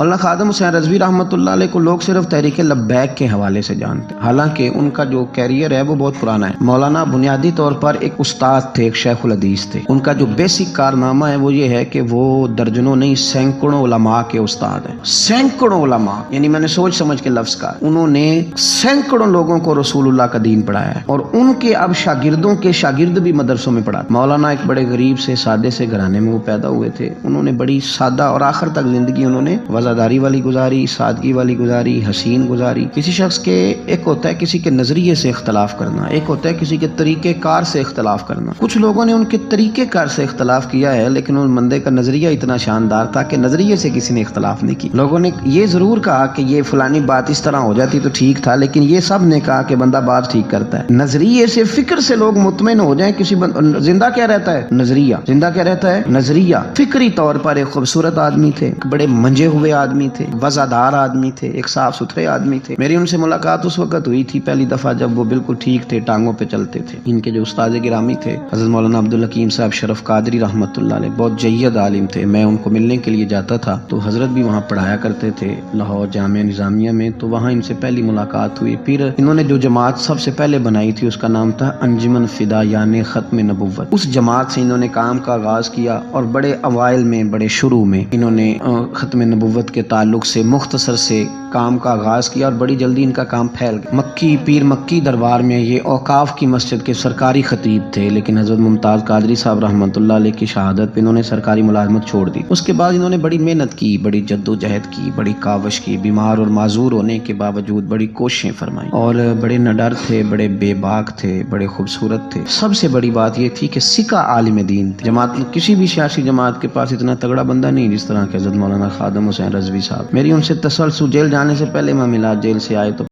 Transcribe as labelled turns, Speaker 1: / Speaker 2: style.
Speaker 1: مولانا خادم حسین رضوی رحمۃ اللہ علیہ کو لوگ صرف تحریک لبیک کے حوالے سے جانتے ہیں، حالانکہ ان کا جو کیریئر ہے وہ بہت پرانا ہے۔ مولانا بنیادی طور پر ایک استاد تھے، ایک شیخ الحدیث تھے۔ ان کا جو بیسک کارنامہ ہے وہ یہ ہے کہ وہ درجنوں نہیں سینکڑوں علماء کے استاد ہیں، سینکڑوں علماء، یعنی میں نے سوچ سمجھ کے لفظ کہا، انہوں نے سینکڑوں لوگوں کو رسول اللہ کا دین پڑھایا ہے، اور ان کے اب شاگردوں کے شاگرد بھی مدرسوں میں پڑھاتے۔ مولانا ایک بڑے غریب سے سادے سے گھرانے میں وہ پیدا ہوئے تھے، انہوں نے بڑی سادہ اور آخر تک زندگی انہوں نے وفاداری والی گزاری، سادگی والی گزاری، حسین گزاری۔ کسی شخص کے ایک ہوتا ہے کسی کے نظریے سے اختلاف کرنا، ایک ہوتا ہے کسی کے طریقہ کار سے اختلاف کرنا۔ کچھ لوگوں نے ان کے طریقہ کار سے اختلاف کیا ہے، لیکن ان بندے کا نظریہ اتنا شاندار تھا کہ نظریے سے کسی نے اختلاف نہیں کی۔ لوگوں نے یہ ضرور کہا کہ یہ فلانی بات اس طرح ہو جاتی تو ٹھیک تھا، لیکن یہ سب نے کہا کہ بندہ بات ٹھیک کرتا ہے۔ نظریے سے، فکر سے لوگ مطمئن ہو جائیں۔ زندہ کیا رہتا ہے؟ نظریہ۔ زندہ کیا رہتا ہے؟ نظریہ۔ فکری طور پر ایک خوبصورت آدمی تھے، بڑے منجے ہوئے آدمی تھے، وزادار آدمی تھے، ایک صاف ستھرے آدمی تھے۔ میری ان سے ملاقات اس وقت ہوئی تھی پہلی دفعہ جب وہ بالکل ٹھیک تھے، ٹانگوں پہ چلتے تھے۔ ان کے جو استاد گرامی تھے حضرت مولانا عبدالحکیم صاحب شرف قادری رحمۃ اللہ علیہ، بہت جید عالم تھے۔ میں ان کو ملنے کے لیے جاتا تھا تو حضرت بھی وہاں پڑھایا کرتے تھے لاہور جامعہ نظامیہ میں، تو وہاں ان سے پہلی ملاقات ہوئی۔ پھر انہوں نے جو جماعت سب سے پہلے بنائی تھی اس کا نام تھا انجمن فدا یعنی ختم نبوت۔ اس جماعت سے انہوں نے کام کا آغاز کیا، اور بڑے اوائل میں، بڑے شروع میں انہوں نے ختم نبوت کے تعلق سے مختصر سے کام کا آغاز کیا، اور بڑی جلدی ان کا کام پھیل گیا۔ مکی پیر مکی دربار میں یہ اوقاف کی مسجد کے سرکاری خطیب تھے، لیکن حضرت ممتاز قادری صاحب رحمۃ اللہ علیہ کی شہادت پہ انہوں نے سرکاری ملازمت چھوڑ دی۔ اس کے بعد انہوں نے بڑی محنت کی، بڑی جد و جہد کی، بڑی کاوش کی، بیمار اور معذور ہونے کے باوجود بڑی کوششیں فرمائیں، اور بڑے نڈر تھے، بڑے بے باک تھے، بڑے خوبصورت تھے۔ سب سے بڑی بات یہ تھی کہ سکہ عالم دین تھے۔ جماعت میں کسی بھی سیاسی جماعت کے پاس اتنا تگڑا بندہ نہیں جس طرح کہ حضرت مولانا خادم حسین رضوی صاحب۔ میری ان سے تسلسل، جیل جانے سے پہلے میں ملا، جیل سے آئے تو